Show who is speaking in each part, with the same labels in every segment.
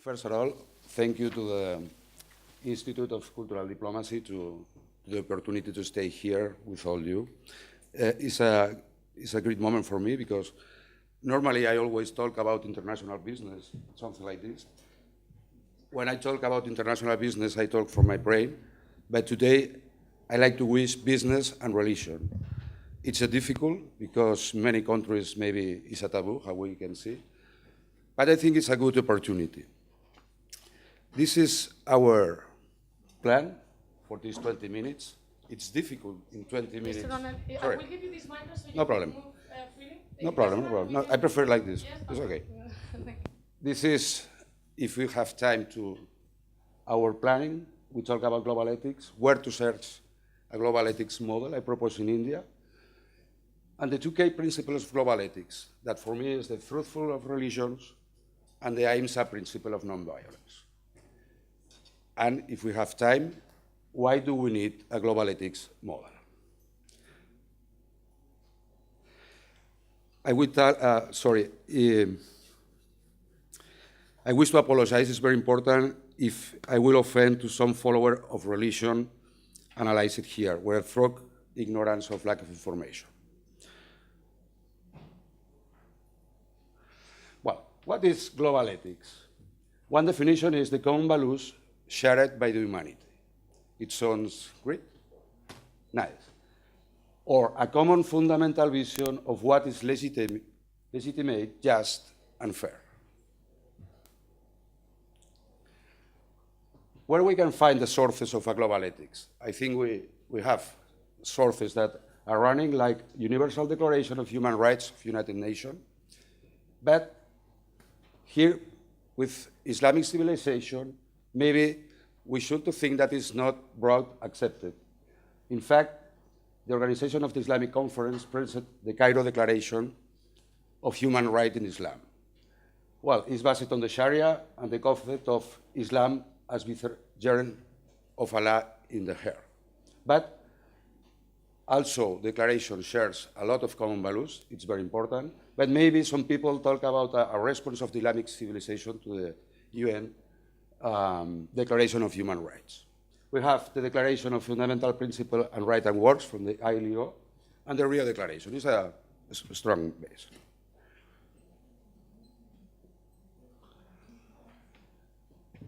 Speaker 1: First of all, thank you to the Institute of Cultural Diplomacy to the opportunity to stay here with all you. It's a great moment for me because normally I always talk about international business, something like this. When I talk about international business, I talk from my brain, but today I like to wish business and relation. It's a difficult because many countries maybe it's a taboo, how we can see, but I think it's a good opportunity. This is our plan for these 20 minutes. It's difficult in 20 minutes.
Speaker 2: Mr. Nonell, I will give you this mic so you
Speaker 1: No
Speaker 2: can
Speaker 1: problem.
Speaker 2: move freely.
Speaker 1: No problem, no problem. No, I prefer like this.
Speaker 2: Yes,
Speaker 1: It's okay.
Speaker 2: Thank you.
Speaker 1: This is, if we have time to our planning, we talk about global ethics, where to search a global ethics model I propose in India, and the two key principles of global ethics, that for me is the fruitful of religions and the AIMSA principle of nonviolence. And if we have time, why do we need a global ethics model? I wish to apologize, it's very important, if I will offend to some follower of religion, analyze it here, where through ignorance of lack of information. Well, what is global ethics? One definition is the common values shared by the humanity. It sounds great, nice. Or a common fundamental vision of what is legitimate, just, and fair. Where we can find the sources of a global ethics? I think we have sources that are running, like Universal Declaration of Human Rights of United Nations. But here, with Islamic civilization, maybe we should think that it's not broad accepted. In fact, the Organization of the Islamic Conference presented the Cairo Declaration of Human Rights in Islam. Well, it's based on the Sharia and the concept of Islam as vicegerent of Allah in the heart. But also, the declaration shares a lot of common values. It's very important. But maybe some people talk about a response of the Islamic civilization to the UN Declaration of Human Rights. We have the Declaration of Fundamental Principles and Rights and Works from the ILO, and the Rio Declaration. It's a strong base.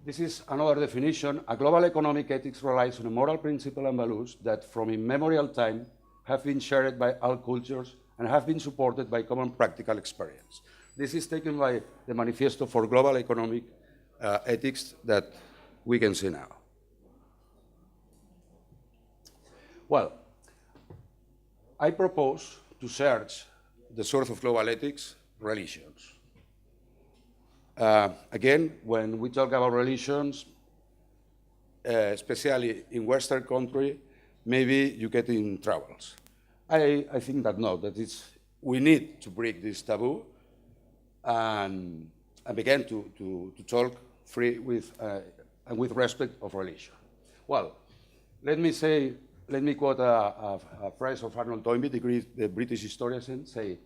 Speaker 1: This is another definition. A global economic ethics relies on a moral principle and values that from immemorial time have been shared by all cultures and have been supported by common practical experience. This is taken by the Manifesto for Global Economic Ethics that we can see now. Well, I propose to search the source of global ethics, religions. Again, when we talk about religions, especially in Western country, maybe you get in troubles. I think that no, that we need to break this taboo and begin to talk free with and with respect of religion. Well, let me quote a phrase of Arnold Toynbee, the British historian, say,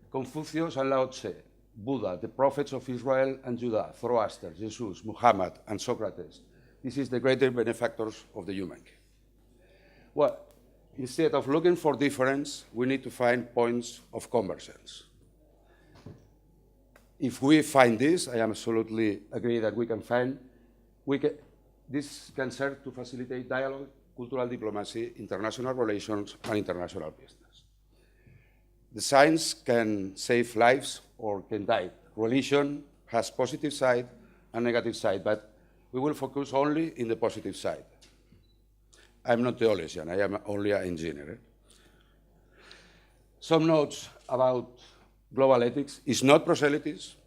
Speaker 1: Confucius and Lao Tse, Buddha, the prophets of Israel and Judah, Zoroaster, Jesus, Muhammad, and Socrates. This is the greater benefactors of the humankind. Well, instead of looking for difference, we need to find points of convergence. If we find this, I am absolutely agree that we can find, this can serve to facilitate dialogue, cultural diplomacy, international relations, and international business. The science can save lives or can die. Religion has positive side and negative side, but we will focus only in the positive side. I'm not a theologian, I am only an engineer. Some notes about global ethics. It's not proselytism.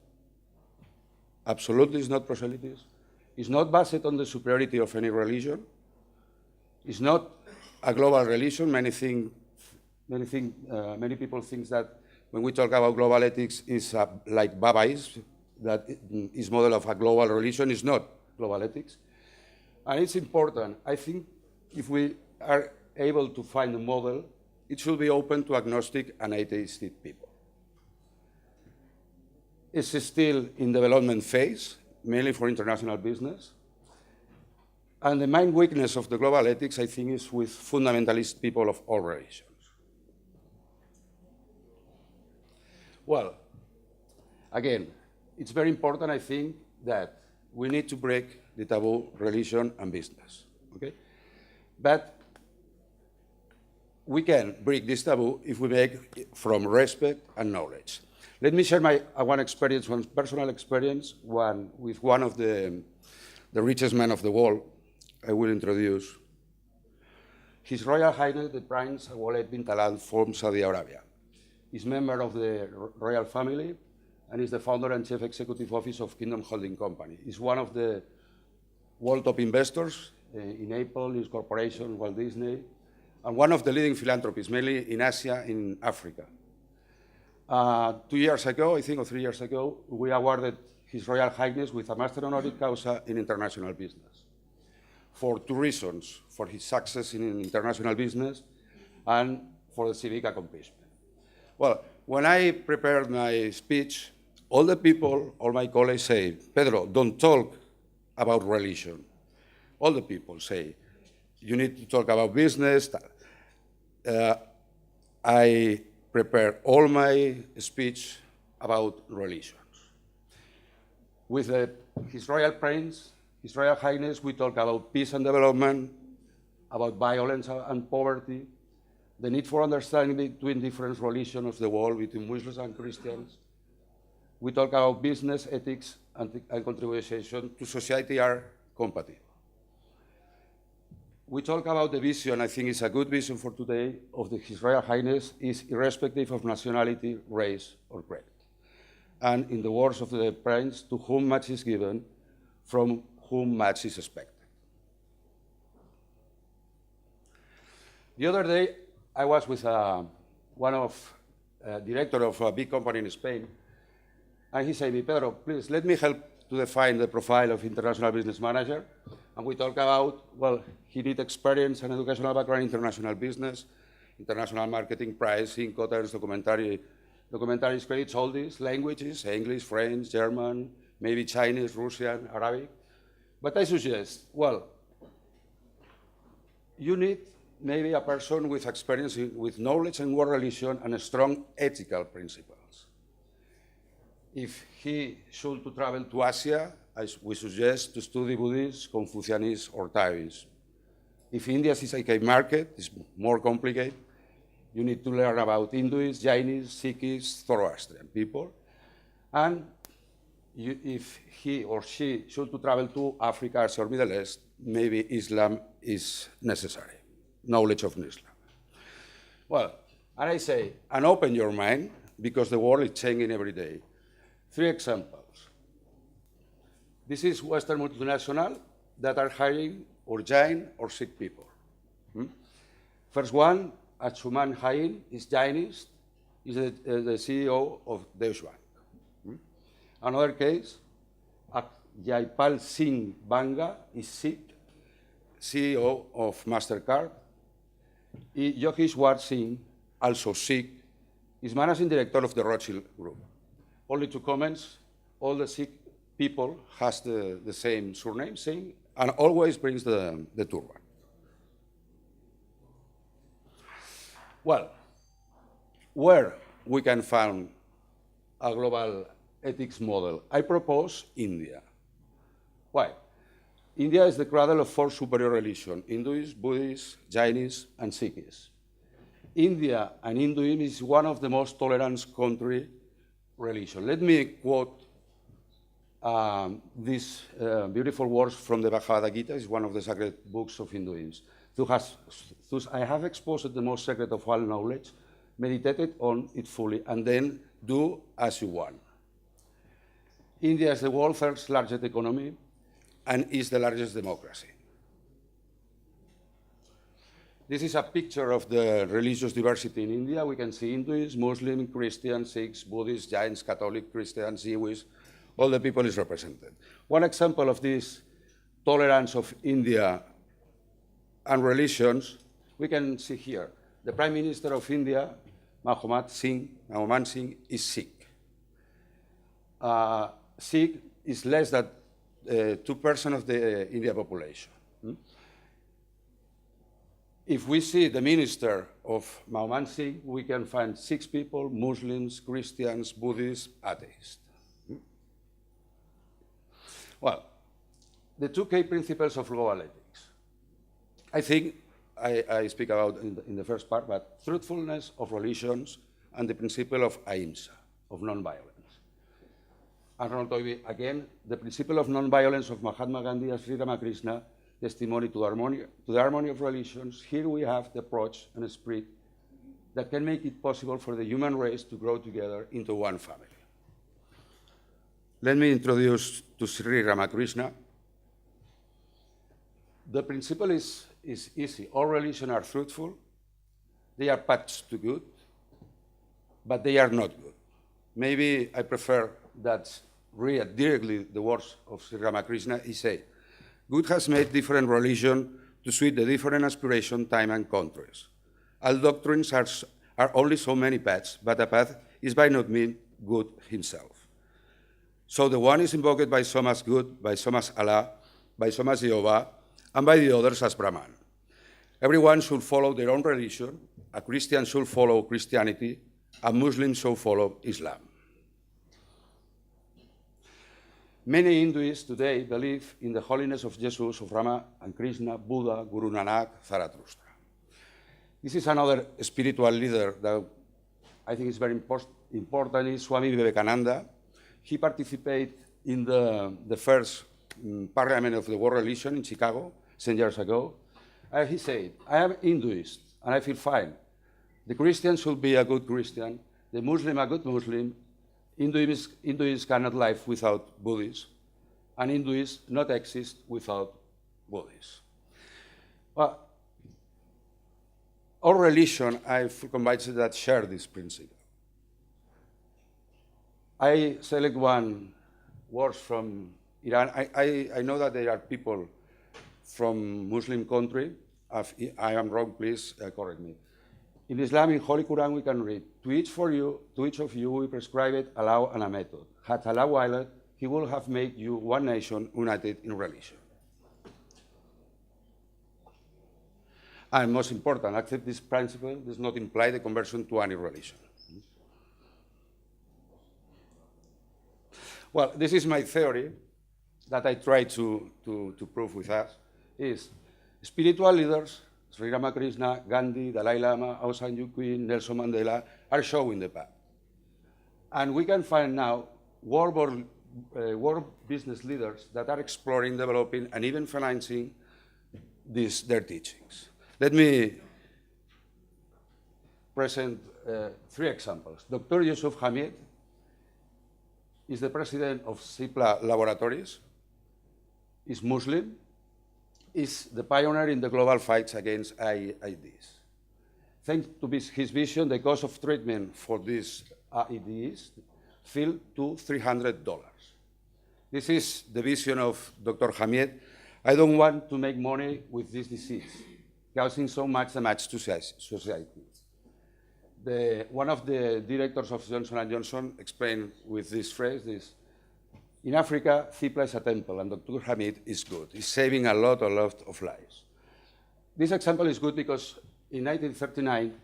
Speaker 1: Absolutely, it's not proselytism. It's not based on the superiority of any religion. It's not a global religion. Many people think that when we talk about global ethics, it's like Babaism, that is model of a global religion. It's not global ethics. And it's important. I think if we are able to find a model, it should be open to agnostic and atheistic people. It's still in development phase. mainly for international business. And the main weakness of the global ethics, I think, is with fundamentalist people of all religions. Well, again, it's very important, I think, that we need to break the taboo religion and business, okay? But we can break this taboo if we make it from respect and knowledge. Let me share my one experience, one personal experience, with one of the richest men of the world. I will introduce His Royal Highness the Prince Walid bin Talal from Saudi Arabia. He's a member of the royal family and is the founder and chief executive officer of Kingdom Holding Company. He's one of the world top investors in Apple, his corporation, Walt Disney, and one of the leading philanthropists, mainly in Asia, in Africa. 2 years ago, I think, or 3 years ago, we awarded His Royal Highness with a Master Honoris Causa in international business for 2 reasons: for his success in international business and for the civic accomplishment. Well, when I prepared my speech, all the people, all my colleagues say, Pedro, don't talk about religion. All the people say, you need to talk about business. I prepared all my speech about religions. With His Royal Prince, His Royal Highness, we talk about peace and development, about violence and poverty, the need for understanding between different religions of the world, between Muslims and Christians. We talk about business, ethics, and contribution to society are compatible. We talk about the vision, I think it's a good vision for today, of His Royal Highness is irrespective of nationality, race, or creed. And in the words of the Prince, to whom much is given, from whom much is expected. The other day, I was with one of director of a big company in Spain, and he said to me, Pedro, please let me help to define the profile of international business manager. And we talk about, well, he needs experience and educational background in international business, international marketing, pricing, contents, documentaries, credits, all these languages, English, French, German, maybe Chinese, Russian, Arabic. But I suggest, well, you need maybe a person with experience with knowledge and world religion and strong ethical principles. If he should to travel to Asia, we suggest to study Buddhist, Confucianist, or Taoist. If India is like a market, it's more complicated. You need to learn about Hindus, Jainis, Sikhs, Zoroastrian people. And if he or she should to travel to Africa or Middle East, maybe Islam is necessary, knowledge of Islam. Well, and I say, and open your mind, because the world is changing every day. 3 examples. This is Western multinational that are hiring or Jain or Sikh people. First one, Achuman Hain is Jainist, is the CEO of Deutsche Bank. Another case, Jaipal Singh Banga is Sikh, CEO of MasterCard. Yogeshwar Singh, also Sikh, is managing director of the Rothschild Group. Only 2 comments, all the Sikh people has the same surname, Singh, and always brings the turban. Well, where we can find a global ethics model? I propose India. Why? India is the cradle of 4 superior religions, Hinduism, Buddhism, Jainism, and Sikhism. India and Hinduism is one of the most tolerant countries religion. Let me quote these beautiful words from the Bhagavad Gita. It's one of the sacred books of Hinduism. Thus I have exposed the most secret of all knowledge, meditated on it fully, and then do as you want. India is the world's 3rd largest economy and is the largest democracy. This is a picture of the religious diversity in India. We can see Hindus, Muslims, Christians, Sikhs, Buddhists, Jains, Catholic, Christians, Jewish, all the people is represented. One example of this tolerance of India and religions, we can see here. The Prime Minister of India, Manmohan Singh, is Sikh. Sikh is less than 2% of the India population. If we see the minister of Mauman Singh, we can find 6 people, Muslims, Christians, Buddhists, atheists. Well, the 2 key principles of global ethics. I think I speak about in the first part, but truthfulness of relations and the principle of ahimsa, of non-violence. And Ronald Toynbee, again, the principle of non-violence of Mahatma Gandhi and Sri Ramakrishna, testimony to the harmony of relations. Here we have the approach and a spirit that can make it possible for the human race to grow together into one family. Let me introduce to Sri Ramakrishna. The principle is easy. All religions are truthful. They are paths to good, but they are not good. Maybe I prefer that read directly the words of Sri Ramakrishna. He said, "Good has made different religions to suit the different aspiration, time, and countries. All doctrines are only so many paths, but a path is by no means good himself. So the one is invoked by some as good, by some as Allah, by some as Jehovah, and by the others as Brahman. Everyone should follow their own religion. A Christian should follow Christianity. A Muslim should follow Islam." Many Hindus today believe in the holiness of Jesus, of Rama and Krishna, Buddha, Guru Nanak, Zarathustra. This is another spiritual leader that I think is very important, is Swami Vivekananda. He participated in the first Parliament of the World Religion in Chicago 10 years ago. He said, "I am Hinduist and I feel fine. The Christian should be a good Christian, the Muslim a good Muslim. Hindus cannot live without Buddhists, and Hindus not exist without Buddhists." Well, all religion, I feel convinced that share this principle. I select one word from Iran. I know that there are people from Muslim country. If I am wrong, please correct me. In Islam, in Holy Quran, we can read, to each of you, we prescribe it, a law and a method. Had Allah willed it, He will have made you one nation united in religion. And most important, accept this principle does not imply the conversion to any religion. Well, this is my theory that I try to prove with us, is spiritual leaders, Sri Ramakrishna, Gandhi, Dalai Lama, Aung San Suu Kyi, Nelson Mandela, are showing the path. And we can find now world business leaders that are exploring, developing, and even financing their teachings. Let me present 3 examples. Dr. Yusuf Hamid is the president of CIPLA Laboratories, is Muslim, is the pioneer in the global fights against IEDs. Thanks to his vision, the cost of treatment for these IEDs fell to $300. This is the vision of Dr. Hamid. I don't want to make money with this disease, causing so much damage to society. One of the directors of Johnson & Johnson explained with this phrase, in Africa, CIPLA is a temple, and Dr. Hamid is good. He's saving a lot of lives. This example is good because in 1939,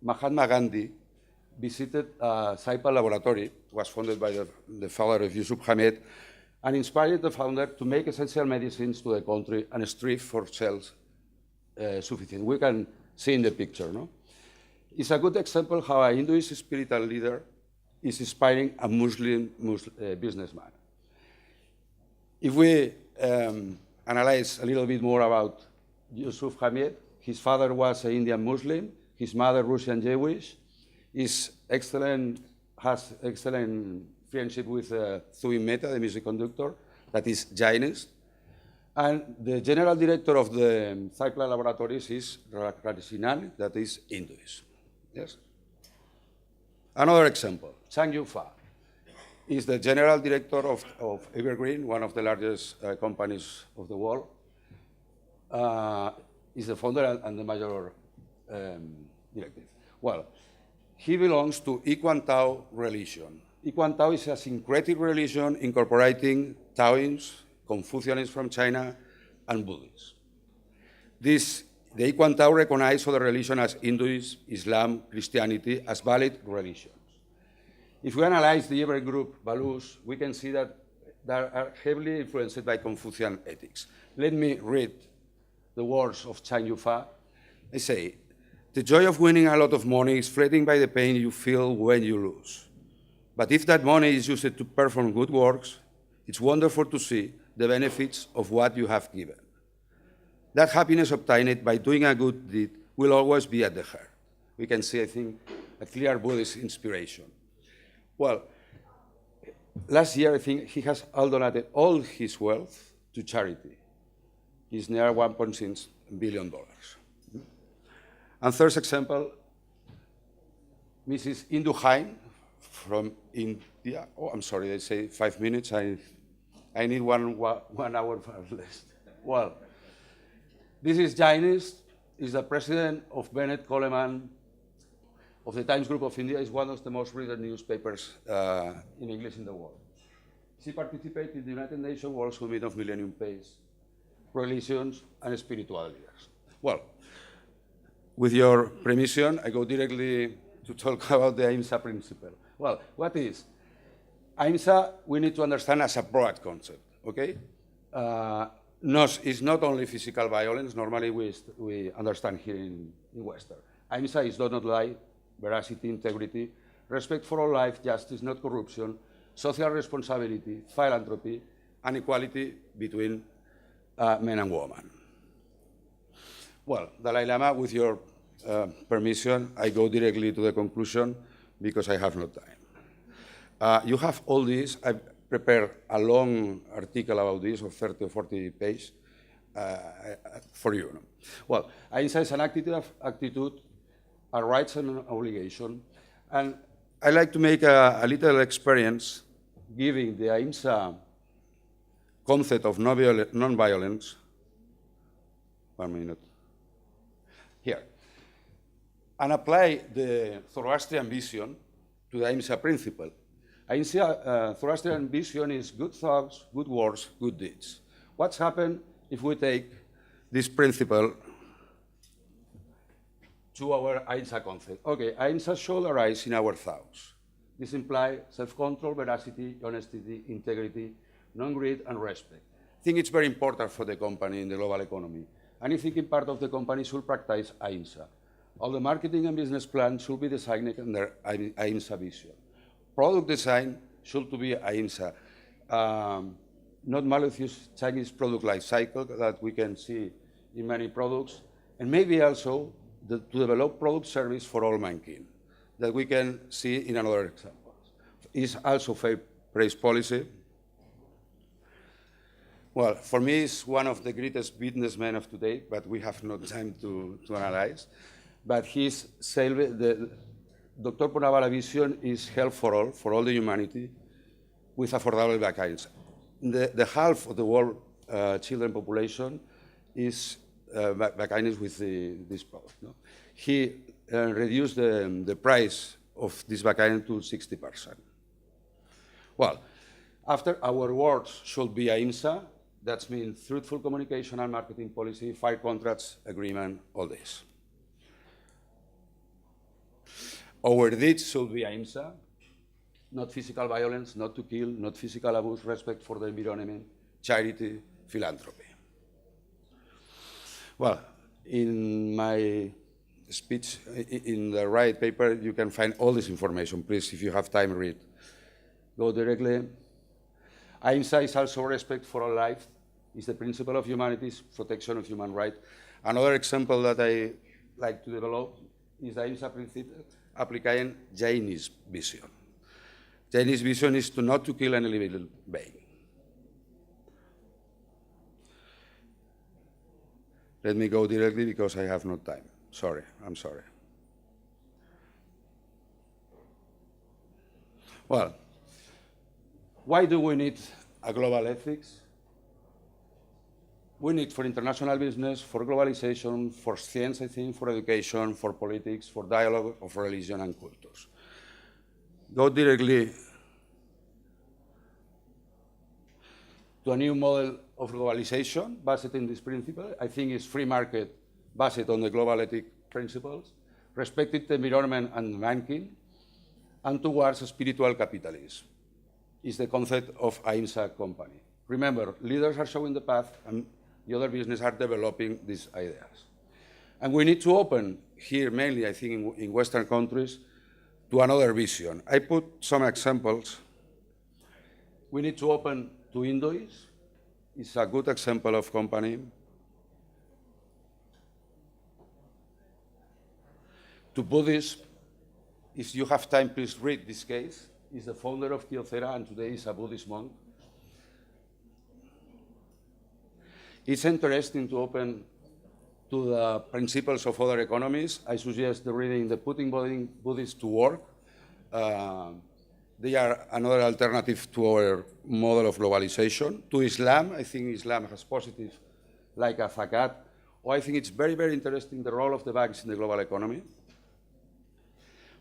Speaker 1: Mahatma Gandhi visited CIPLA laboratory, was founded by the father of Yusuf Hamid, and inspired the founder to make essential medicines to the country and strive for self-sufficiency. We can see in the picture, no? It's a good example how a Hinduist spiritual leader is inspiring a Muslim businessman. If we analyze a little bit more about Yusuf Hamid, his father was an Indian Muslim, his mother Russian Jewish, has excellent friendship with Zubin Mehta, the music conductor, that is Jainist. And the general director of the CIPLA laboratories is Radhasinan, that is Hinduist. Yes? Another example, Chang Yu-fa is the general director of Evergreen, one of the largest companies of the world. Is the founder and the major director. Well, he belongs to Iquan Tao religion. Iquan Tao is a syncretic religion incorporating Taoism, Confucianism from China, and Buddhism. The Equantau recognized other religions as Hinduism, Islam, Christianity as valid religions. If we analyze the Eber group values, we can see that they are heavily influenced by Confucian ethics. Let me read the words of Chan Yufa. They say, "The joy of winning a lot of money is fretting by the pain you feel when you lose. But if that money is used to perform good works, it's wonderful to see the benefits of what you have given. That happiness obtained by doing a good deed will always be at the heart." We can see, I think, a clear Buddhist inspiration. Well, last year, I think he has donated all his wealth to charity. It's near $1.6 billion. And third example, Mrs. Indu Hain from India. Oh, I'm sorry, they say 5 minutes. I need one hour for less. Well, this is Jainis, is the president of Bennett Coleman of the Times Group of India. Is one of the most read newspapers in English in the world. She participated in the United Nations World Summit of Millennium Peace, religions, and spiritual leaders. Well, with your permission, I go directly to talk about the AIMSA principle. Well, what is? AIMSA, we need to understand as a broad concept, okay? It's not only physical violence, normally we understand here in Western. AIMSA is do not lie, veracity, integrity, respect for all life, justice, not corruption, social responsibility, philanthropy, and equality between men and women. Well, Dalai Lama, with your permission, I go directly to the conclusion because I have no time. You have all this. I prepared a long article about this of 30 or 40 pages for you. Well, AIMSA is an attitude, a rights and an obligation. And I like to make a little experience giving the AIMSA concept of non-violence. 1 minute. Here. And apply the Zoroastrian vision to the AIMSA principle. Zoroastrian vision is good thoughts, good words, good deeds. What's happened if we take this principle to our AIMSA concept? Okay, AIMSA should arise in our thoughts. This implies self-control, veracity, honesty, integrity, non-greed, and respect. I think it's very important for the company in the global economy. Any thinking part of the company should practice AIMSA. All the marketing and business plans should be designed under AIMSA vision. Product design should be AIMSA. Not malicious Chinese product life cycle that we can see in many products. And maybe also to develop product service for all mankind that we can see in another example. Is also fair praise policy. Well, for me, it's one of the greatest businessmen of today, but we have no time to analyze. But Dr. Punawala vision is health for all the humanity, with affordable vaccines. The half of the world children population is vaccines with this product. No? He reduced the price of this vaccine to 60%. Well, after our words should be AIMSA, that means truthful communication and marketing policy, fair contracts, agreement, all this. Our deeds should be AIMSA, not physical violence, not to kill, not physical abuse, respect for the environment, charity, philanthropy. Well, in my speech, in the right paper, you can find all this information. Please, if you have time, read. Go directly. AIMSA is also respect for all life. It's the principle of humanity's protection of human rights. Another example that I like to develop is the AIMSA principle applying Jainis vision. Jainis vision is not to kill any living being. Let me go directly because I have no time. Sorry, I'm sorry. Well, why do we need a global ethics? We need for international business, for globalization, for science, I think, for education, for politics, for dialogue of religion and cultures. Go directly to a new model of globalization based in this principle. I think it's free market based on the global ethic principles, respecting the environment and banking, and towards spiritual capitalism. Is the concept of Ahimsa company. Remember, leaders are showing the path, and the other businesses are developing these ideas. And we need to open here, mainly, I think, in Western countries, to another vision. I put some examples. We need to open to Hinduism. It's a good example of company. To Buddhism. If you have time, please read this case. He's the founder of Kyocera, and today is a Buddhist monk. It's interesting to open to the principles of other economies. I suggest the reading the Putting Buddhists to Work. They are another alternative to our model of globalization. To Islam, I think Islam has positive, like a zakat. Or I think it's very, very interesting the role of the banks in the global economy.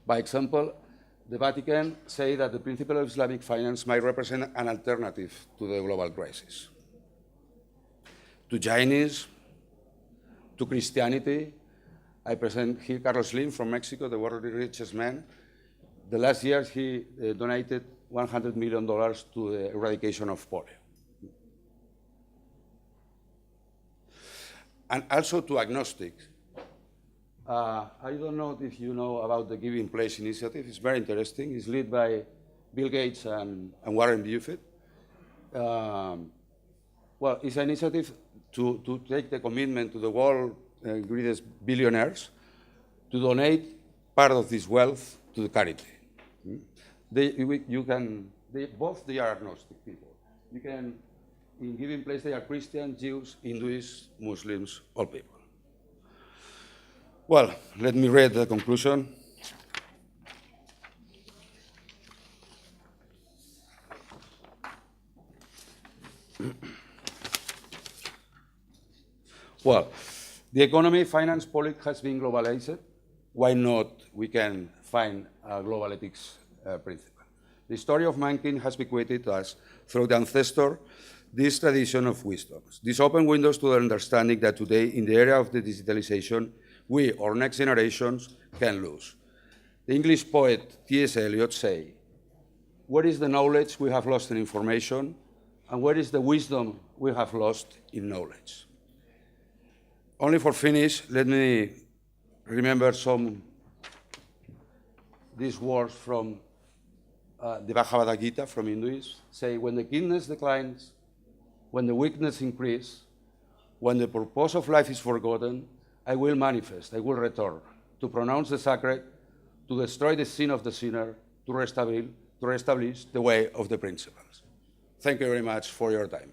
Speaker 1: By example, the Vatican say that the principle of Islamic finance might represent an alternative to the global crisis. To Jainism, to Christianity, I present here Carlos Slim from Mexico, the world's richest man. The last year he donated $100 million to the eradication of polio. And also to agnostics. I don't know if you know about the Giving Place initiative. It's very interesting. It's led by Bill Gates and Warren Buffett. Well, it's an initiative to take the commitment to the world's greatest billionaires to donate part of this wealth to the charity. Both they are agnostic people. You can, in Giving Place, they are Christians, Jews, Hindus, Muslims, all people. Well, let me read the conclusion. Well, the economy, finance, politics has been globalized. Why not we can find a global ethics principle? The story of mankind has bequeathed us, through the ancestor, this tradition of wisdoms. This open windows to the understanding that today, in the era of the digitalization, we, or next generations, can lose. The English poet T.S. Eliot say, where is the knowledge we have lost in information, and where is the wisdom we have lost in knowledge? Only for finish, let me remember these words from the Bhagavad Gita from Hinduism. Say, when the keenness declines, when the weakness increases, when the purpose of life is forgotten, I will manifest, I will return, to pronounce the sacred, to destroy the sin of the sinner, to reestablish the way of the principles. Thank you very much for your time.